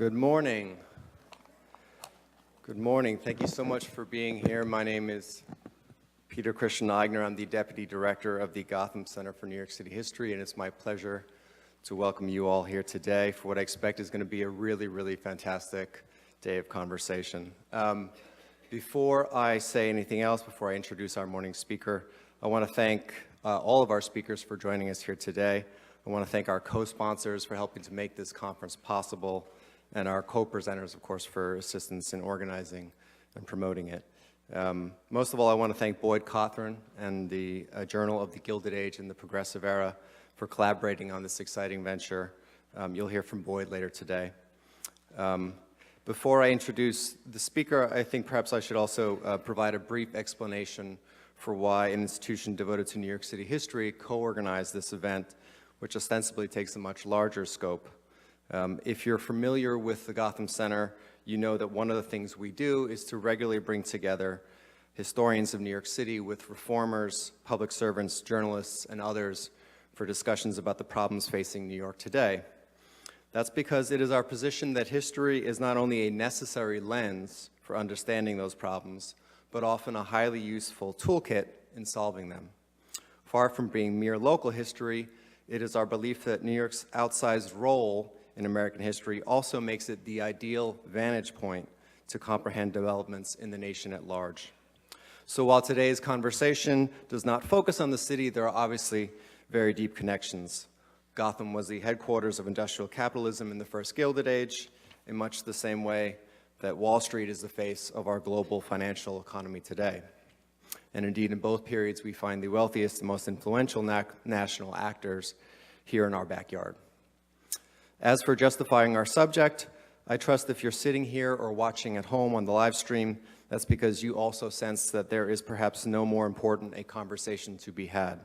Good morning. Good morning. Thank you so much for being here. My name is Peter Krishnanagar. I'm the Deputy Director of the Gotham Center for New York City History, and it's my pleasure to welcome you all here today for what I expect is going to be a really, really fantastic day of conversation. Before I say anything else, before I introduce our morning speaker, I want to thank all of our speakers for joining us here today. I want to thank our co-sponsors for helping to make this conference possible, and our co-presenters, of course, for assistance in organizing and promoting it. Most of all, I want to thank Boyd Cothran and the Journal of the Gilded Age and the Progressive Era for collaborating on this exciting venture. You'll hear from Boyd later today. Before I introduce the speaker, I think perhaps I should also provide a brief explanation for why an institution devoted to New York City history co-organized this event, which ostensibly takes a much larger scope. If you're familiar with the Gotham Center, you know that one of the things we do is to regularly bring together historians of New York City with reformers, public servants, journalists, and others for discussions about the problems facing New York today. That's because it is our position that history is not only a necessary lens for understanding those problems, but often a highly useful toolkit in solving them. Far from being mere local history, it is our belief that New York's outsized role in American history also makes it the ideal vantage point to comprehend developments in the nation at large. So while today's conversation does not focus on the city, there are obviously very deep connections. Gotham was the headquarters of industrial capitalism in the first Gilded Age, in much the same way that Wall Street is the face of our global financial economy today. And indeed, in both periods, we find the wealthiest and most influential national actors here in our backyard. As for justifying our subject, I trust if you're sitting here or watching at home on the live stream, that's because you also sense that there is perhaps no more important a conversation to be had.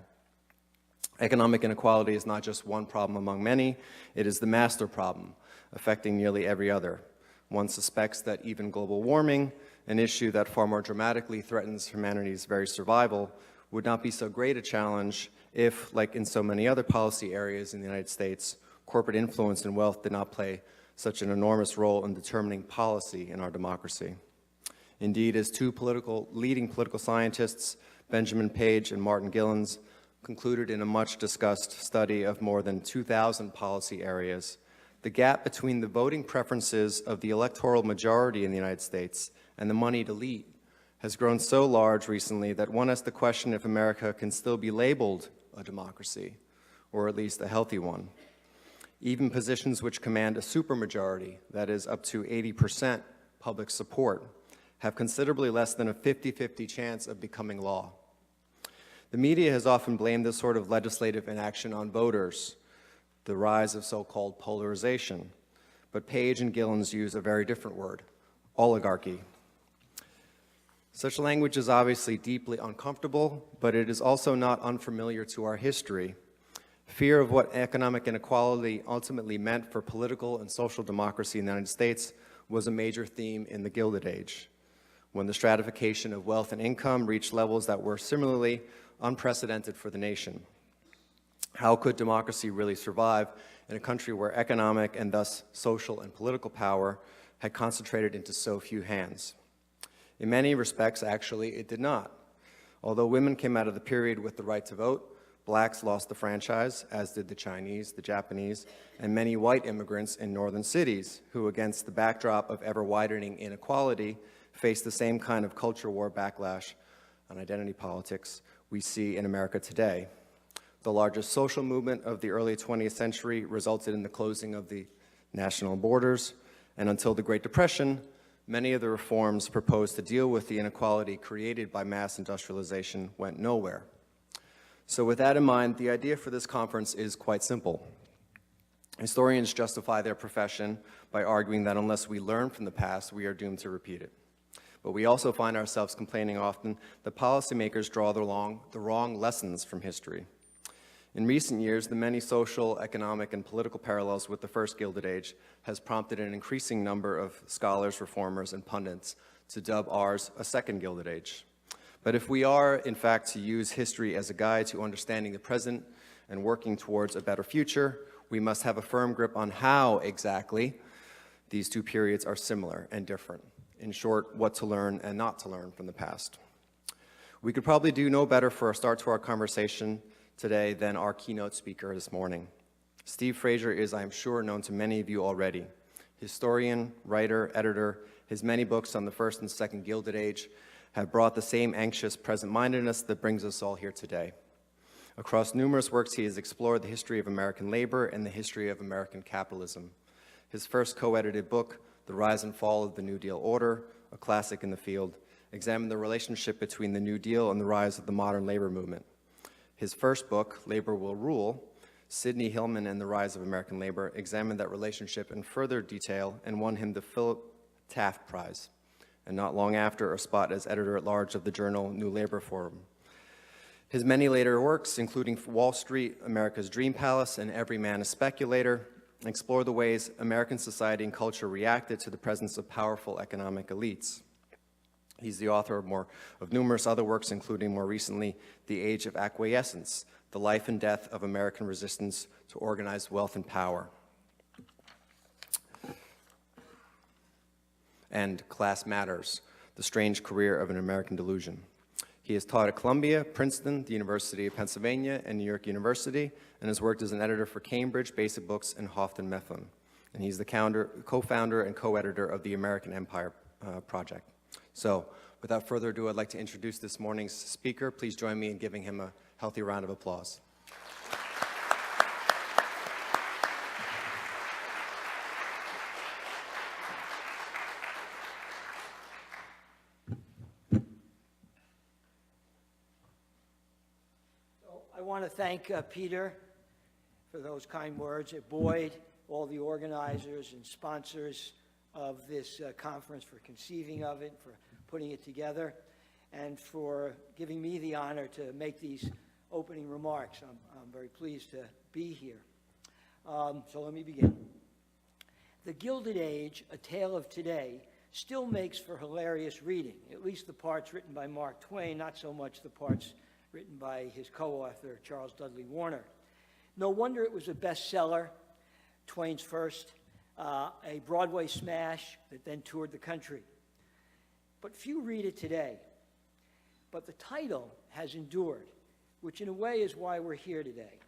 Economic inequality is not just one problem among many, it is the master problem, affecting nearly every other. One suspects that even global warming, an issue that far more dramatically threatens humanity's very survival, would not be so great a challenge if, like in so many other policy areas in the United States, corporate influence and wealth did not play such an enormous role in determining policy in our democracy. Indeed, as two leading political scientists, Benjamin Page and Martin Gilens, concluded in a much-discussed study of more than 2,000 policy areas, the gap between the voting preferences of the electoral majority in the United States and the moneyed elite has grown so large recently that one has to question if America can still be labeled a democracy, or at least a healthy one. Even positions which command a supermajority, that is up to 80% public support, have considerably less than a 50-50 chance of becoming law. The media has often blamed this sort of legislative inaction on voters, the rise of so-called polarization. But Page and Gilens use a very different word, oligarchy. Such language is obviously deeply uncomfortable, but it is also not unfamiliar to our history. Fear of what economic inequality ultimately meant for political and social democracy in the United States was a major theme in the Gilded Age, when the stratification of wealth and income reached levels that were similarly unprecedented for the nation. How could democracy really survive in a country where economic and thus social and political power had concentrated into so few hands? In many respects, actually, it did not. Although women came out of the period with the right to vote, blacks lost the franchise, as did the Chinese, the Japanese, and many white immigrants in northern cities who, against the backdrop of ever-widening inequality, faced the same kind of culture war backlash on identity politics we see in America today. The largest social movement of the early 20th century resulted in the closing of the national borders, and until the Great Depression, many of the reforms proposed to deal with the inequality created by mass industrialization went nowhere. So with that in mind, the idea for this conference is quite simple. Historians justify their profession by arguing that unless we learn from the past, we are doomed to repeat it. But we also find ourselves complaining often that policymakers draw the wrong lessons from history. In recent years, the many social, economic, and political parallels with the first Gilded Age has prompted an increasing number of scholars, reformers, and pundits to dub ours a second Gilded Age. But if we are, in fact, to use history as a guide to understanding the present and working towards a better future, we must have a firm grip on how exactly these two periods are similar and different. In short, what to learn and not to learn from the past. We could probably do no better for a start to our conversation today than our keynote speaker this morning. Steve Fraser is, I am sure, known to many of you already. Historian, writer, editor, his many books on the first and second Gilded Age have brought the same anxious present-mindedness that brings us all here today. Across numerous works, he has explored the history of American labor and the history of American capitalism. His first co-edited book, The Rise and Fall of the New Deal Order, a classic in the field, examined the relationship between the New Deal and the rise of the modern labor movement. His first book, Labor Will Rule, Sidney Hillman and the Rise of American Labor, examined that relationship in further detail and won him the Philip Taft Prize, and not long after, a spot as editor-at-large of the journal New Labor Forum. His many later works, including Wall Street, America's Dream Palace, and Every Man a Speculator, explore the ways American society and culture reacted to the presence of powerful economic elites. He's the author of numerous other works, including more recently, The Age of Acquiescence, The Life and Death of American Resistance to Organized Wealth and Power, and Class Matters, The Strange Career of an American Delusion. He has taught at Columbia, Princeton, the University of Pennsylvania, and New York University, and has worked as an editor for Cambridge, Basic Books, and Houghton Mifflin. And he's the co-founder and co-editor of the American Empire Project. So, without further ado, I'd like to introduce this morning's speaker. Please join me in giving him a healthy round of applause. I want to thank Peter for those kind words, Boyd, all the organizers and sponsors of this conference for conceiving of it, for putting it together, and for giving me the honor to make these opening remarks. I'm very pleased to be here. So let me begin. The Gilded Age, A Tale of Today, still makes for hilarious reading, at least the parts written by Mark Twain, not so much the parts written by his co-author, Charles Dudley Warner. No wonder it was a bestseller, Twain's first, a Broadway smash that then toured the country. But few read it today. But the title has endured, which in a way is why we're here today.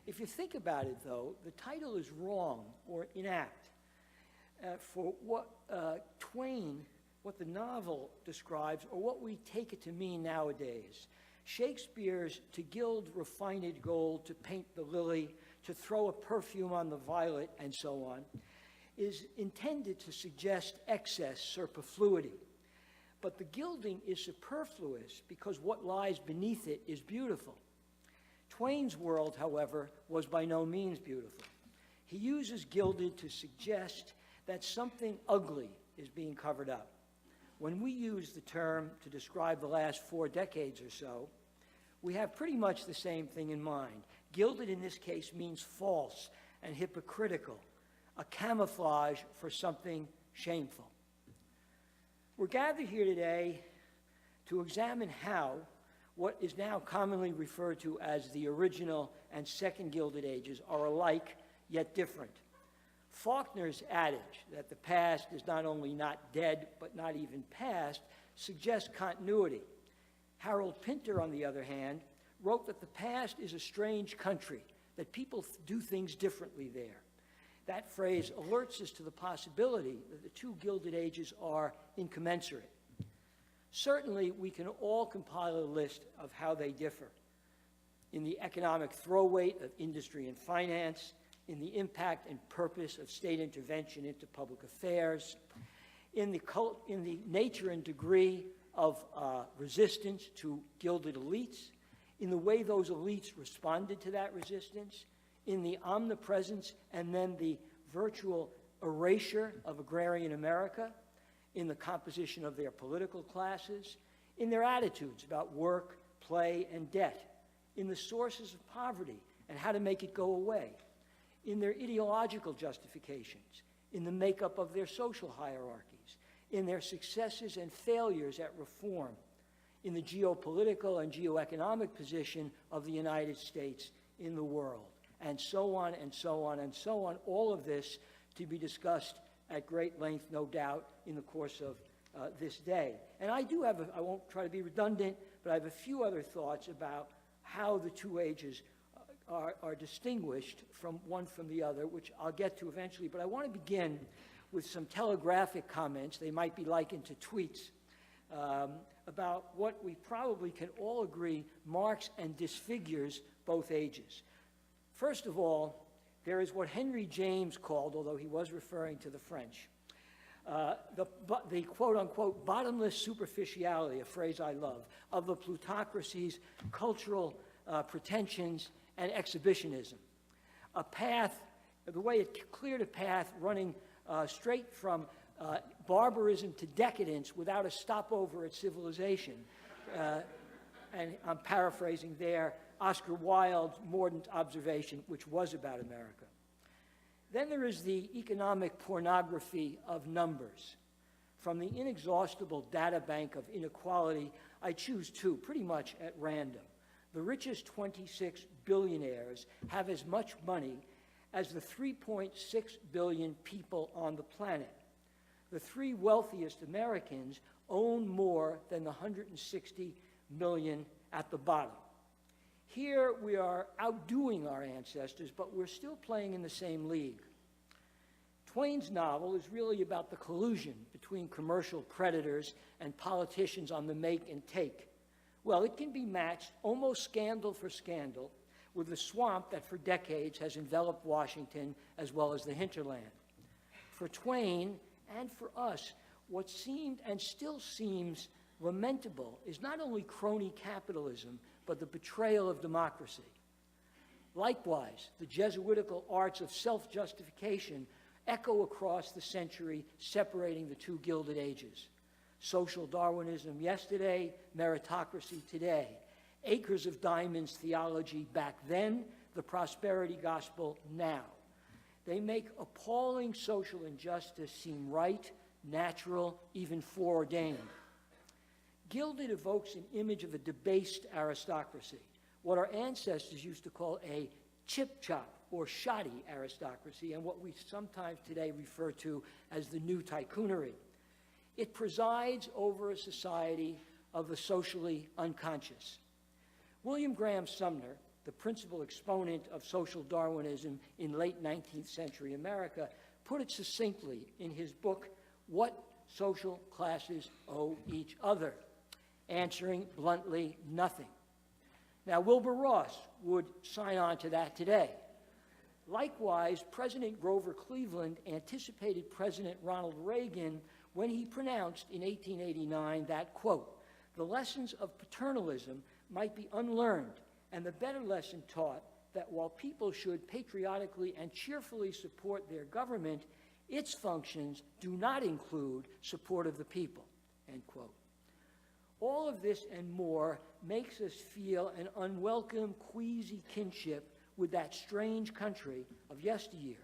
If you think about it, though, the title is wrong or inapt. For what Twain, what the novel describes, or what we take it to mean nowadays. Shakespeare's to gild refined gold, to paint the lily, to throw a perfume on the violet, and so on, is intended to suggest excess, superfluity. But the gilding is superfluous because what lies beneath it is beautiful. Twain's world, however, was by no means beautiful. He uses gilded to suggest that something ugly is being covered up. When we use the term to describe the last 4 decades or so, we have pretty much the same thing in mind. Gilded in this case means false and hypocritical, a camouflage for something shameful. We're gathered here today to examine how what is now commonly referred to as the original and second Gilded Ages are alike yet different. Faulkner's adage that the past is not only not dead but not even past suggests continuity. Harold Pinter, on the other hand, wrote that the past is a strange country, that people do things differently there. That phrase alerts us to the possibility that the two Gilded Ages are incommensurate. Certainly, we can all compile a list of how they differ. In the economic throw-weight of industry and finance, in the impact and purpose of state intervention into public affairs, in the nature and degree of resistance to gilded elites, in the way those elites responded to that resistance, in the omnipresence and then the virtual erasure of agrarian America, in the composition of their political classes, in their attitudes about work, play, and debt, in the sources of poverty and how to make it go away, in their ideological justifications, in the makeup of their social hierarchies, in their successes and failures at reform, in the geopolitical and geoeconomic position of the United States in the world, and so on and so on and so on, all of this to be discussed at great length, no doubt, in the course of this day. And I do have, I won't try to be redundant, but I have a few other thoughts about how the two ages are distinguished from one from the other, which I'll get to eventually. But I want to begin with some telegraphic comments. They might be likened to tweets about what we probably can all agree marks and disfigures both ages. First of all, there is what Henry James called, although he was referring to the French, the quote-unquote bottomless superficiality, a phrase I love, of the plutocracy's cultural pretensions and exhibitionism. A path, the way it cleared a path running straight from barbarism to decadence without a stopover at civilization. And I'm paraphrasing there Oscar Wilde's mordant observation, which was about America. Then there is the economic pornography of numbers. From the inexhaustible data bank of inequality, I choose two, pretty much at random. The richest 26 billionaires have as much money as the 3.6 billion people on the planet. The three wealthiest Americans own more than the 160 million at the bottom. Here we are outdoing our ancestors, but we're still playing in the same league. Twain's novel is really about the collusion between commercial predators and politicians on the make and take. Well, it can be matched almost scandal for scandal with the swamp that for decades has enveloped Washington as well as the hinterland. For Twain and for us, what seemed and still seems lamentable is not only crony capitalism, but the betrayal of democracy. Likewise, the Jesuitical arts of self-justification echo across the century, separating the two Gilded Ages. Social Darwinism yesterday, meritocracy today. Acres of diamonds theology back then, the prosperity gospel now. They make appalling social injustice seem right, natural, even foreordained. Gilded evokes an image of a debased aristocracy, what our ancestors used to call a chip-chop or shoddy aristocracy, and what we sometimes today refer to as the new tycoonery. It presides over a society of the socially unconscious. William Graham Sumner, the principal exponent of social Darwinism in late 19th century America, put it succinctly in his book, What Social Classes Owe Each Other, answering bluntly, nothing. Now, Wilbur Ross would sign on to that today. Likewise, President Grover Cleveland anticipated President Ronald Reagan when he pronounced in 1889 that, quote, the lessons of paternalism might be unlearned, and the better lesson taught that while people should patriotically and cheerfully support their government, its functions do not include support of the people, end quote. All of this and more makes us feel an unwelcome, queasy kinship with that strange country of yesteryear.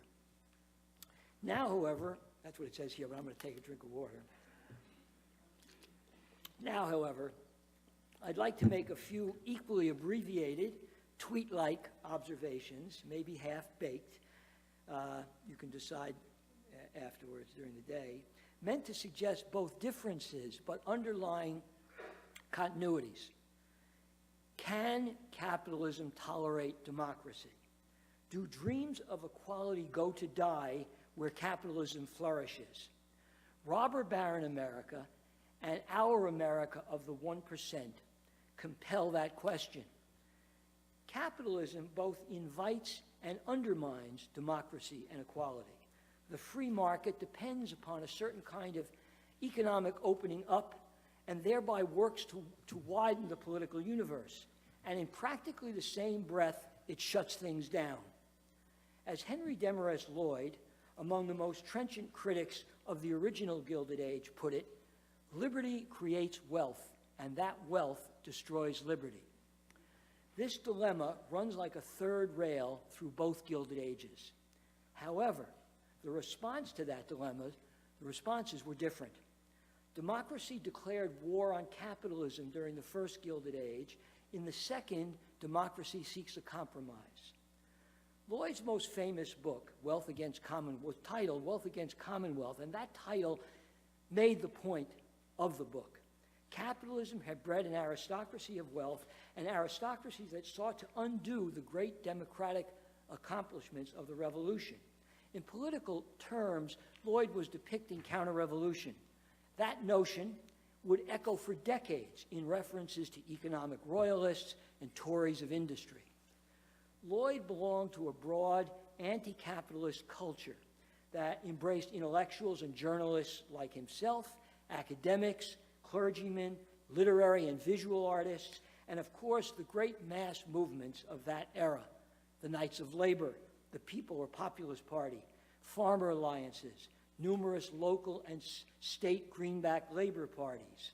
Now, however, that's what it says here, but I'm going to take a drink of water. Now, however, I'd like to make a few equally abbreviated, tweet-like observations, maybe half-baked. You can decide afterwards during the day, meant to suggest both differences but underlying continuities. Can capitalism tolerate democracy? Do dreams of equality go to die where capitalism flourishes? Robber baron America and our America of the 1% compel that question. Capitalism both invites and undermines democracy and equality. The free market depends upon a certain kind of economic opening up and thereby works to widen the political universe. And in practically the same breath, it shuts things down. As Henry Demarest Lloyd, among the most trenchant critics of the original Gilded Age, put it, liberty creates wealth, and that wealth destroys liberty. This dilemma runs like a third rail through both Gilded Ages. However, the response to that dilemma, the responses were different. Democracy declared war on capitalism during the first Gilded Age. In the second, democracy seeks a compromise. Lloyd's most famous book, was titled Wealth Against Commonwealth, and that title made the point of the book. Capitalism had bred an aristocracy of wealth, an aristocracy that sought to undo the great democratic accomplishments of the revolution. In political terms, Lloyd was depicting counter-revolution. That notion would echo for decades in references to economic royalists and Tories of industry. Lloyd belonged to a broad anti-capitalist culture that embraced intellectuals and journalists like himself, academics, clergymen, literary and visual artists, and of course the great mass movements of that era, the Knights of Labor, the People or Populist Party, farmer alliances, numerous local and state greenback labor parties,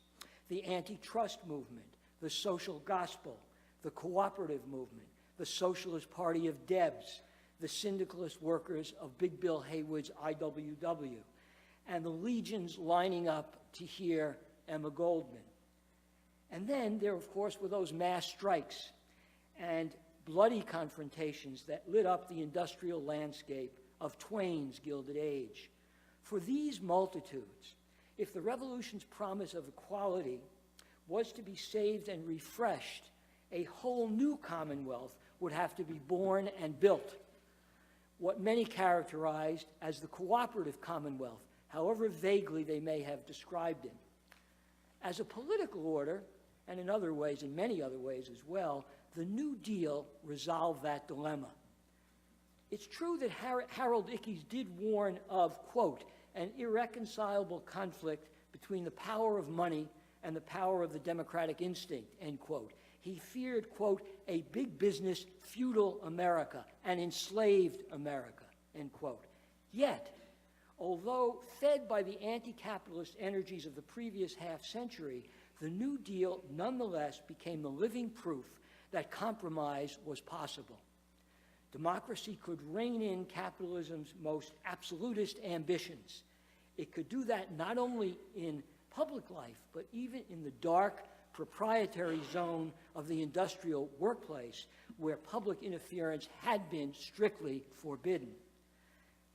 the antitrust movement, the social gospel, the cooperative movement, the Socialist Party of Debs, the syndicalist workers of Big Bill Haywood's IWW, and the legions lining up to hear Emma Goldman. And then there, of course, were those mass strikes and bloody confrontations that lit up the industrial landscape of Twain's Gilded Age. For these multitudes, if the revolution's promise of equality was to be saved and refreshed, a whole new commonwealth would have to be born and built, what many characterized as the cooperative commonwealth, however vaguely they may have described it. As a political order, and in other ways, in many other ways as well, the New Deal resolved that dilemma. It's true that Harold Ickes did warn of, quote, an irreconcilable conflict between the power of money and the power of the democratic instinct, end quote. He feared, quote, a big business, feudal America, an enslaved America, end quote. Yet, although fed by the anti-capitalist energies of the previous half-century, the New Deal nonetheless became the living proof that compromise was possible. Democracy could rein in capitalism's most absolutist ambitions. It could do that not only in public life, but even in the dark, proprietary zone of the industrial workplace, where public interference had been strictly forbidden.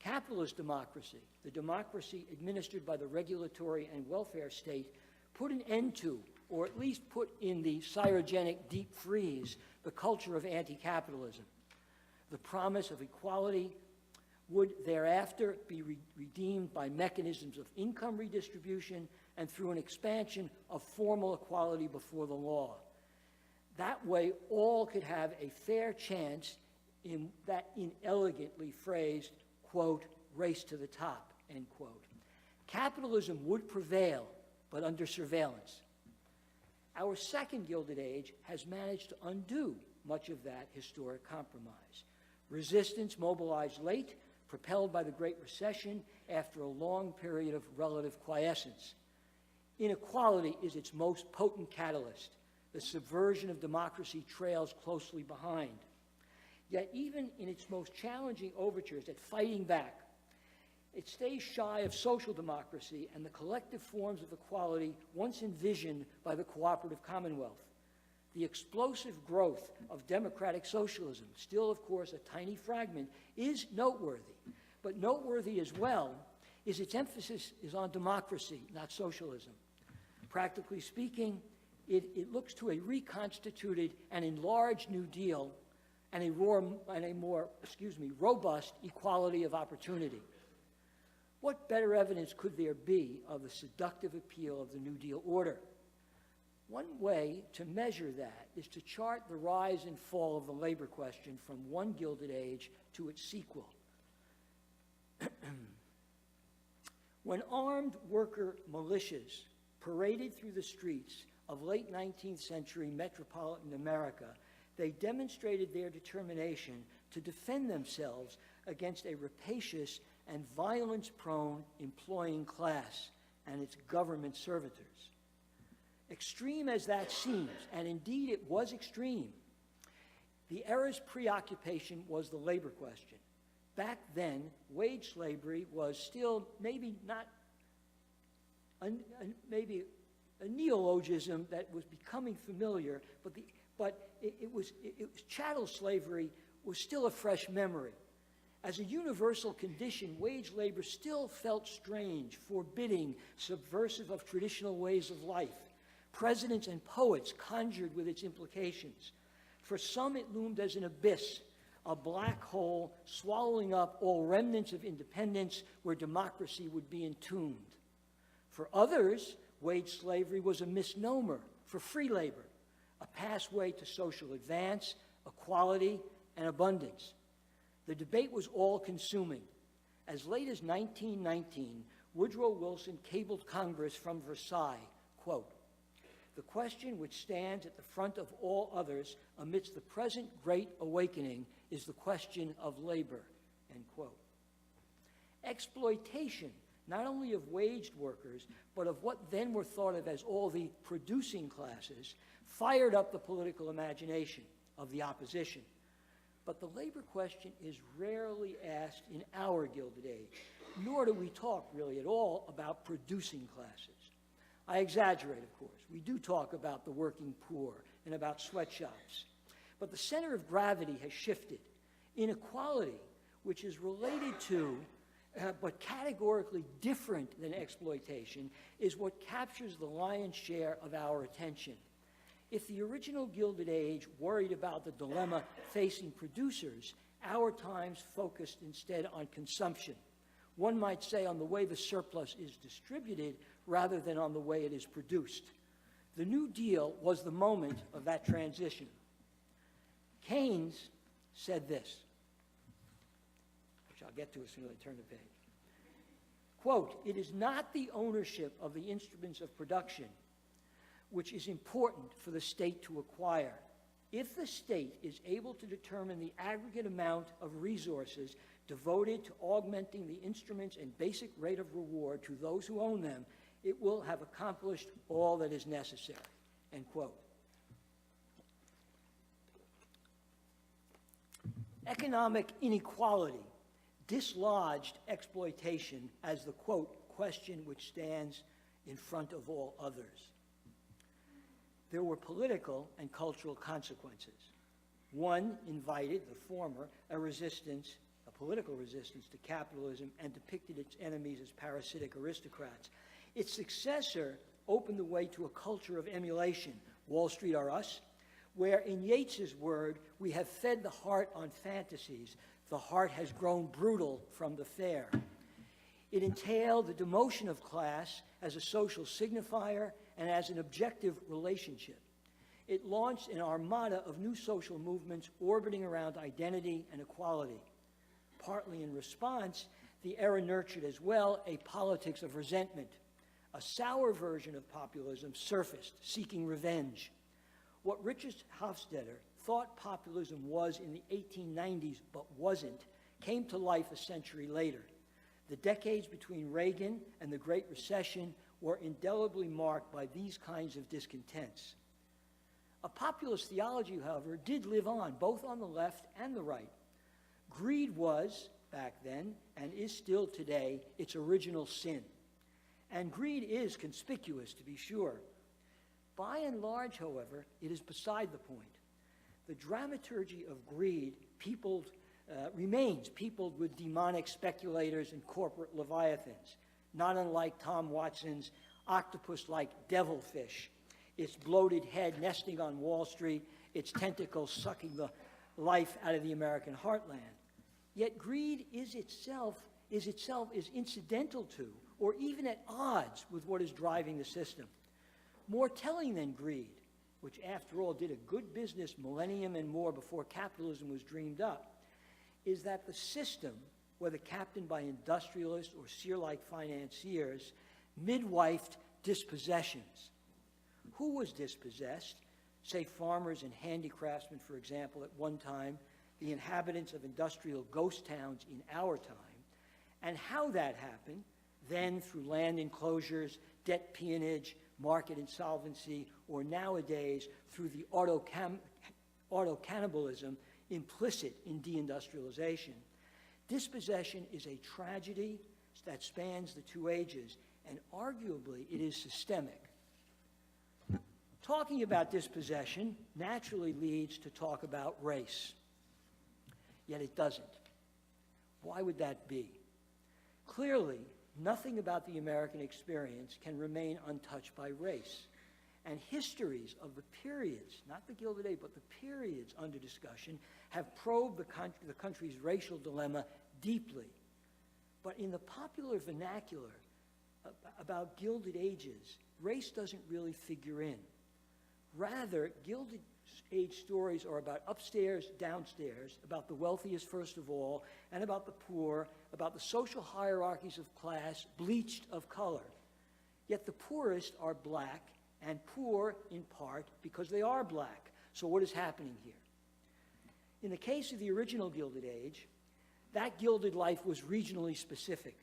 Capitalist democracy, the democracy administered by the regulatory and welfare state, put an end to, or at least put in the cryogenic deep freeze, the culture of anti-capitalism. The promise of equality would thereafter be redeemed by mechanisms of income redistribution and through an expansion of formal equality before the law. That way, all could have a fair chance in that inelegantly phrased, quote, race to the top, end quote. Capitalism would prevail, but under surveillance. Our second Gilded Age has managed to undo much of that historic compromise. Resistance mobilized late, propelled by the Great Recession after a long period of relative quiescence. Inequality is its most potent catalyst. The subversion of democracy trails closely behind. Yet even in its most challenging overtures at fighting back, it stays shy of social democracy and the collective forms of equality once envisioned by the cooperative commonwealth. The explosive growth of democratic socialism, still of course a tiny fragment, is noteworthy. But noteworthy as well is its emphasis is on democracy, not socialism. Practically speaking, it looks to a reconstituted and enlarged New Deal and a more robust equality of opportunity. What better evidence could there be of the seductive appeal of the New Deal order? One way to measure that is to chart the rise and fall of the labor question from one Gilded Age to its sequel. When armed worker militias paraded through the streets of late 19th century metropolitan America, they demonstrated their determination to defend themselves against a rapacious and violence-prone employing class and its government servitors. Extreme as that seems, and indeed it was extreme, the era's preoccupation was the labor question. Back then, wage slavery was still maybe not maybe a neologism that was becoming familiar, but it was chattel slavery was still a fresh memory. As a universal condition, wage labor still felt strange, forbidding, subversive of traditional ways of life. Presidents and poets conjured with its implications. For some, it loomed as an abyss, a black hole swallowing up all remnants of independence where democracy would be entombed. For others, wage slavery was a misnomer for free labor, a pathway to social advance, equality, and abundance. The debate was all-consuming. As late as 1919, Woodrow Wilson cabled Congress from Versailles, quote, "The question which stands at the front of all others amidst the present great awakening is the question of labor," end quote. Exploitation, not only of waged workers, but of what then were thought of as all the producing classes, fired up the political imagination of the opposition. But the labor question is rarely asked in our Gilded Age, nor do we talk really at all about producing classes. I exaggerate, of course. We do talk about the working poor and about sweatshops. But the center of gravity has shifted. Inequality, which is related to, but categorically different than exploitation, is what captures the lion's share of our attention. If the original Gilded Age worried about the dilemma facing producers, our times focused instead on consumption. One might say on the way the surplus is distributed rather than on the way it is produced. The New Deal was the moment of that transition. Keynes said this, which I'll get to as soon as I turn the page. Quote, "It is not the ownership of the instruments of production which is important for the state to acquire. If the state is able to determine the aggregate amount of resources devoted to augmenting the instruments and basic rate of reward to those who own them, it will have accomplished all that is necessary," end quote. Economic inequality dislodged exploitation as the, quote, "question which stands in front of all others." There were political and cultural consequences. One invited, the former, a political resistance to capitalism, and depicted its enemies as parasitic aristocrats. Its successor opened the way to a culture of emulation, Wall Street or us, where, in Yeats's word, we have fed the heart on fantasies. The heart has grown brutal from the fair. It entailed the demotion of class as a social signifier and as an objective relationship. It launched an armada of new social movements orbiting around identity and equality. Partly in response, the era nurtured as well a politics of resentment. A sour version of populism surfaced, seeking revenge. What Richard Hofstadter thought populism was in the 1890s but wasn't, came to life a century later. The decades between Reagan and the Great Recession were indelibly marked by these kinds of discontents. A populist theology, however, did live on, both on the left and the right. Greed was, back then, and is still today, its original sin. And greed is conspicuous, to be sure. By and large, however, it is beside the point. The dramaturgy of greed remains peopled with demonic speculators and corporate leviathans, not unlike Tom Watson's octopus-like devilfish, its bloated head nesting on Wall Street, its tentacles sucking the life out of the American heartland. Yet greed is incidental to, or even at odds with, what is driving the system. More telling than greed, which after all did a good business millennium and more before capitalism was dreamed up, is that the system, whether captained by industrialists or seer-like financiers, midwifed dispossessions. Who was dispossessed? Say farmers and handicraftsmen, for example, at one time, the inhabitants of industrial ghost towns in our time, and how that happened, then through land enclosures, debt peonage, market insolvency, or nowadays through the auto-cannibalism implicit in deindustrialization. Dispossession is a tragedy that spans the two ages, and arguably it is systemic. Talking about dispossession naturally leads to talk about race. yet it doesn't. Why would that be? Clearly, nothing about the American experience can remain untouched by race. And histories of the periods, not the Gilded Age, but the periods under discussion, have probed the country's racial dilemma deeply. But in the popular vernacular about Gilded Ages, race doesn't really figure in. Rather, Gilded Age stories are about upstairs, downstairs, about the wealthiest first of all, and about the poor, about the social hierarchies of class, bleached of color. Yet the poorest are black, and poor in part because they are black. So what is happening here? In the case of the original Gilded Age, that gilded life was regionally specific.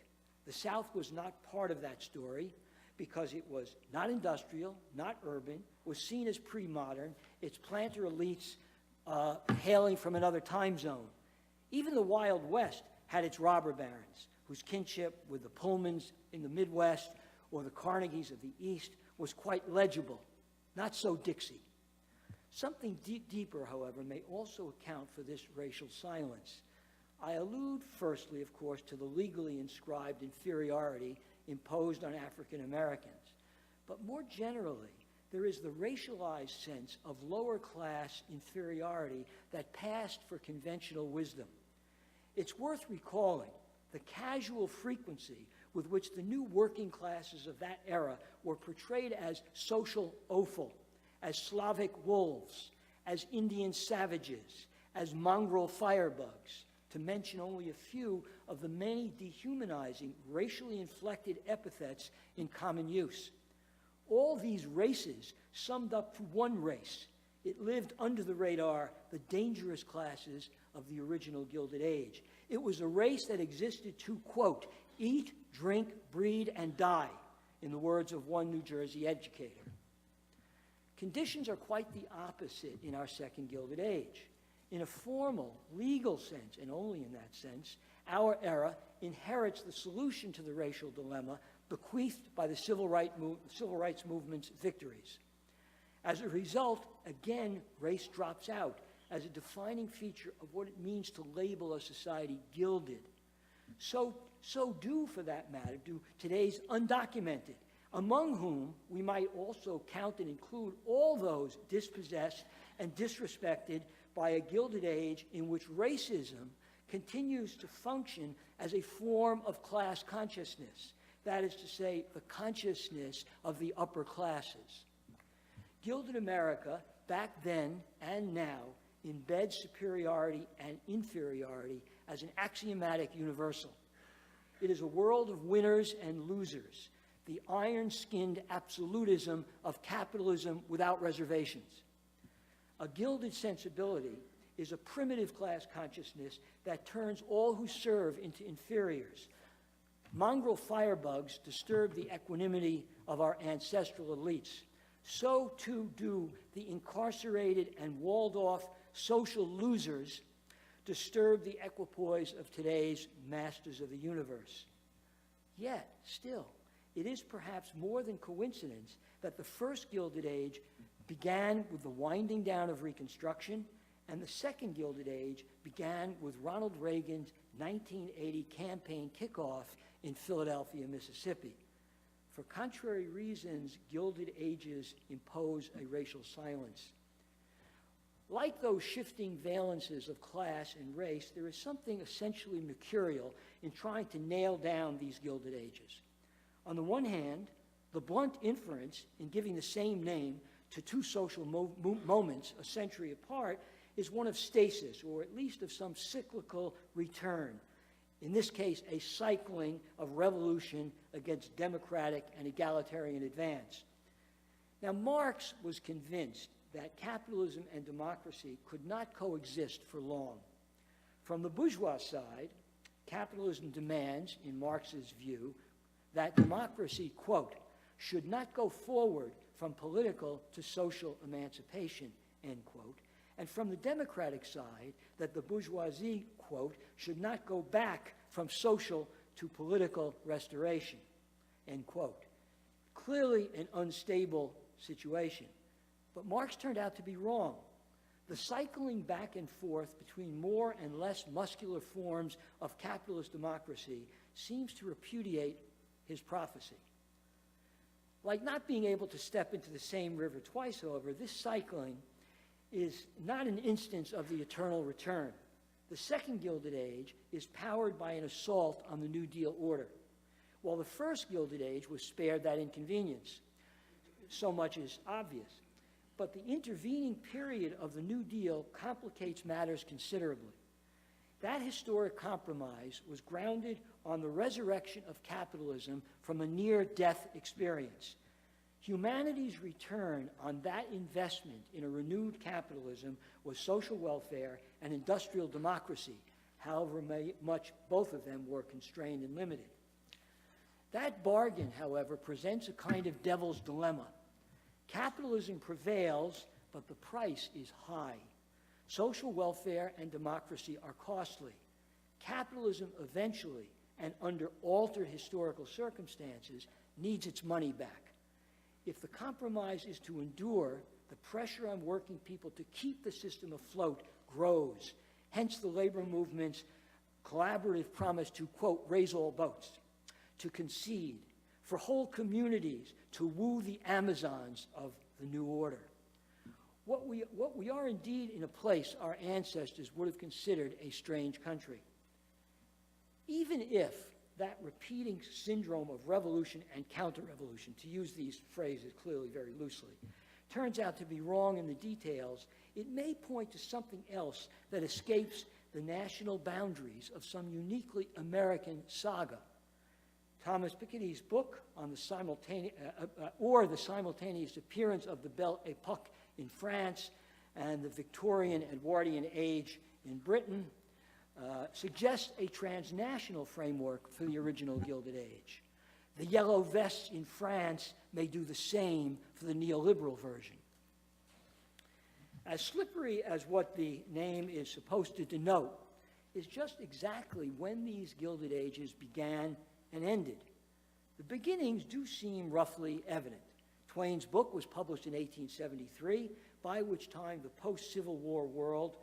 The South was not part of that story because it was not industrial, not urban, was seen as pre-modern, its planter elites hailing from another time zone. Even the Wild West had its robber barons, whose kinship with the Pullmans in the Midwest or the Carnegies of the East was quite legible, not so Dixie. Something deeper, however, may also account for this racial silence. I allude firstly, of course, to the legally inscribed inferiority imposed on African Americans. But more generally, there is the racialized sense of lower class inferiority that passed for conventional wisdom. It's worth recalling the casual frequency with which the new working classes of that era were portrayed as social offal, as Slavic wolves, as Indian savages, as mongrel firebugs, to mention only a few of the many dehumanizing, racially inflected epithets in common use. All these races summed up to one race. It lived under the radar, the dangerous classes of the original Gilded Age. It was a race that existed to, quote, eat, drink, breed, and die, in the words of one New Jersey educator. Conditions are quite the opposite in our second Gilded Age. In a formal, legal sense, and only in that sense, our era inherits the solution to the racial dilemma bequeathed by the civil rights movement's victories. As a result, again, race drops out as a defining feature of what it means to label a society gilded. So do, for that matter, do today's undocumented, among whom we might also count and include all those dispossessed and disrespected by a Gilded Age in which racism continues to function as a form of class consciousness, that is to say, the consciousness of the upper classes. Gilded America, back then and now, embeds superiority and inferiority as an axiomatic universal. It is a world of winners and losers, the iron-skinned absolutism of capitalism without reservations. A gilded sensibility is a primitive class consciousness that turns all who serve into inferiors. Mongrel firebugs disturb the equanimity of our ancestral elites. So too do the incarcerated and walled-off social losers disturb the equipoise of today's masters of the universe. Yet, still, it is perhaps more than coincidence that the first Gilded Age began with the winding down of Reconstruction, and the second Gilded Age began with Ronald Reagan's 1980 campaign kickoff in Philadelphia, Mississippi. For contrary reasons, Gilded Ages impose a racial silence. Like those shifting valences of class and race, there is something essentially mercurial in trying to nail down these Gilded Ages. On the one hand, the blunt inference in giving the same name to two social moments a century apart is one of stasis, or at least of some cyclical return. In this case, a cycling of revolution against democratic and egalitarian advance. Now, Marx was convinced that capitalism and democracy could not coexist for long. From the bourgeois side, capitalism demands, in Marx's view, that democracy, quote, should not go forward from political to social emancipation, end quote, and from the democratic side, that the bourgeoisie, quote, should not go back from social to political restoration, end quote. Clearly an unstable situation. But Marx turned out to be wrong. The cycling back and forth between more and less muscular forms of capitalist democracy seems to repudiate his prophecy. Like not being able to step into the same river twice, however, this cycling is not an instance of the eternal return. The second Gilded Age is powered by an assault on the New Deal order, while the first Gilded Age was spared that inconvenience. So much is obvious. But the intervening period of the New Deal complicates matters considerably. That historic compromise was grounded on the resurrection of capitalism from a near-death experience. Humanity's return on that investment in a renewed capitalism was social welfare and industrial democracy, however much both of them were constrained and limited. That bargain, however, presents a kind of devil's dilemma. Capitalism prevails, but the price is high. Social welfare and democracy are costly. Capitalism eventually, and under altered historical circumstances, needs its money back. If the compromise is to endure, the pressure on working people to keep the system afloat grows. Hence the labor movement's collaborative promise to, quote, raise all boats, to concede, for whole communities to woo the Amazons of the new order. What we are indeed in a place our ancestors would have considered a strange country. Even if that repeating syndrome of revolution and counter-revolution, to use these phrases clearly very loosely, turns out to be wrong in the details, it may point to something else that escapes the national boundaries of some uniquely American saga. Thomas Piketty's book on the simultaneous appearance of the Belle Epoque in France and the Victorian Edwardian age in Britain suggests a transnational framework for the original Gilded Age. The yellow vests in France may do the same for the neoliberal version. As slippery as what the name is supposed to denote is just exactly when these Gilded Ages began and ended. The beginnings do seem roughly evident. Twain's book was published in 1873, by which time the post-Civil War world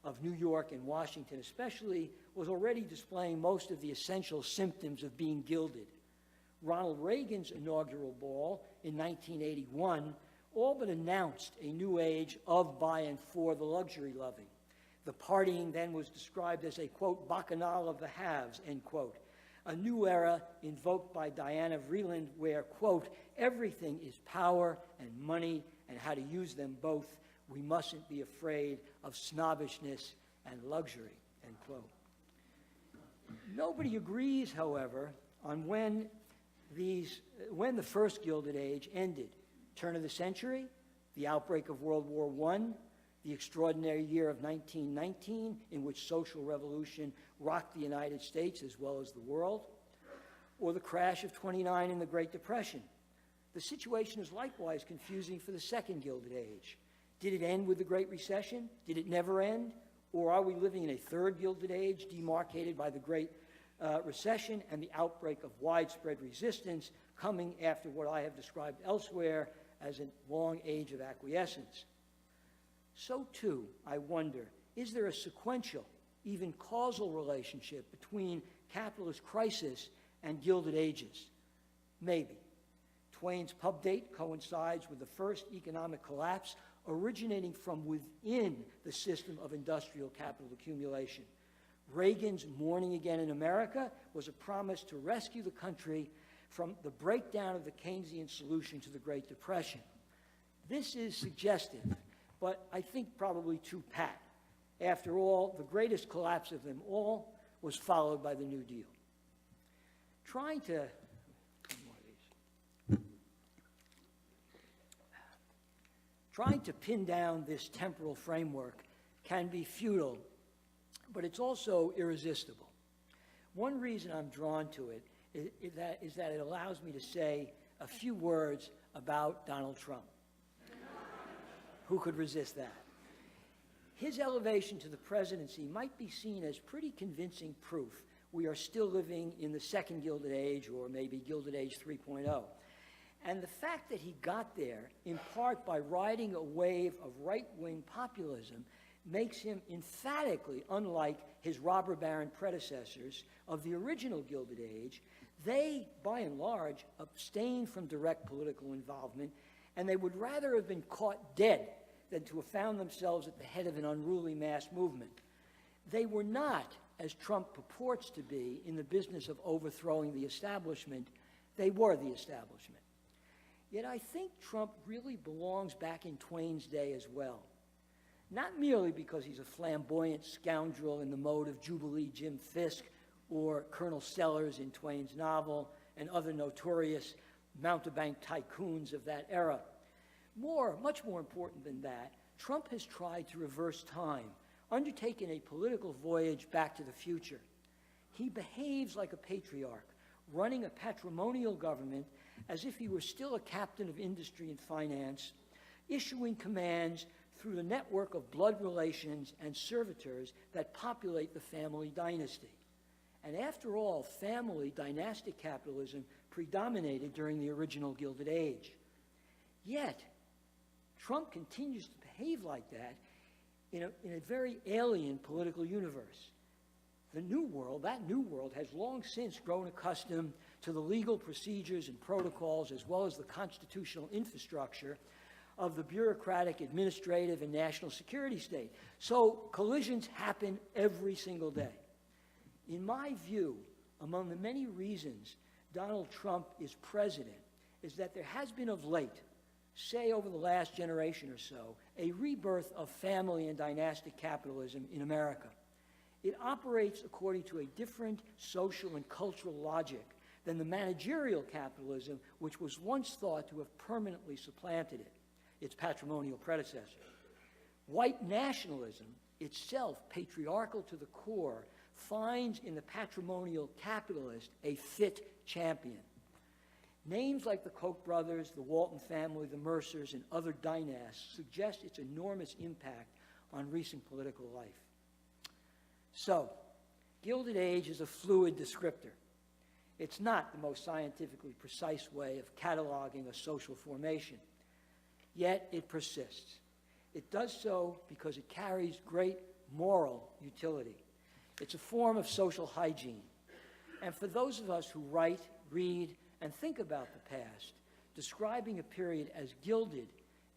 of New York and Washington especially was already displaying most of the essential symptoms of being gilded. Ronald Reagan's inaugural ball in 1981 all but announced a new age of, by, and for the luxury-loving. The partying then was described as a, quote, bacchanal of the haves, end quote. A new era invoked by Diana Vreeland where, quote, everything is power and money and how to use them both. We mustn't be afraid of snobbishness and luxury, end quote. Nobody agrees, however, on when the first Gilded Age ended. Turn of the century, the outbreak of World War I, the extraordinary year of 1919, in which social revolution rocked the United States as well as the world, or the crash of '29 in the Great Depression. The situation is likewise confusing for the second Gilded Age. Did it end with the Great Recession? Did it never end? Or are we living in a third Gilded Age demarcated by the Great Recession and the outbreak of widespread resistance coming after what I have described elsewhere as a long age of acquiescence? So too, I wonder, is there a sequential, even causal relationship between capitalist crisis and Gilded Ages? Maybe. Twain's pub date coincides with the first economic collapse originating from within the system of industrial capital accumulation. Reagan's Morning Again in America was a promise to rescue the country from the breakdown of the Keynesian solution to the Great Depression. This is suggestive, but I think probably too pat. After all, the greatest collapse of them all was followed by the New Deal. Trying to pin down this temporal framework can be futile, but it's also irresistible. One reason I'm drawn to it is that it allows me to say a few words about Donald Trump. Who could resist that? His elevation to the presidency might be seen as pretty convincing proof we are still living in the second Gilded Age, or maybe Gilded Age 3.0. And the fact that he got there, in part by riding a wave of right-wing populism, makes him emphatically unlike his robber baron predecessors of the original Gilded Age. They, by and large, abstained from direct political involvement, and they would rather have been caught dead than to have found themselves at the head of an unruly mass movement. They were not, as Trump purports to be, in the business of overthrowing the establishment. They were the establishment. Yet I think Trump really belongs back in Twain's day as well. Not merely because he's a flamboyant scoundrel in the mode of Jubilee Jim Fisk or Colonel Sellers in Twain's novel and other notorious mountebank tycoons of that era. Much more important than that, Trump has tried to reverse time, undertaken a political voyage back to the future. He behaves like a patriarch, running a patrimonial government as if he were still a captain of industry and finance, issuing commands through the network of blood relations and servitors that populate the family dynasty. And after all, family dynastic capitalism predominated during the original Gilded Age. Yet, Trump continues to behave like that in a very alien political universe. The New World, that New World, has long since grown accustomed to the legal procedures and protocols as well as the constitutional infrastructure of the bureaucratic, administrative, and national security state. So collisions happen every single day. In my view, among the many reasons Donald Trump is president is that there has been of late, say over the last generation or so, a rebirth of family and dynastic capitalism in America. It operates according to a different social and cultural logic than the managerial capitalism which was once thought to have permanently supplanted it, its patrimonial predecessor. White nationalism, itself patriarchal to the core, finds in the patrimonial capitalist a fit champion. Names like the Koch brothers, the Walton family, the Mercers, and other dynasts suggest its enormous impact on recent political life. So, Gilded Age is a fluid descriptor. It's not the most scientifically precise way of cataloging a social formation. Yet it persists. It does so because it carries great moral utility. It's a form of social hygiene. And for those of us who write, read, and think about the past, describing a period as gilded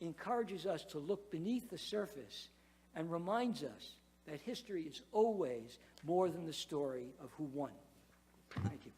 encourages us to look beneath the surface and reminds us that history is always more than the story of who won. Thank you.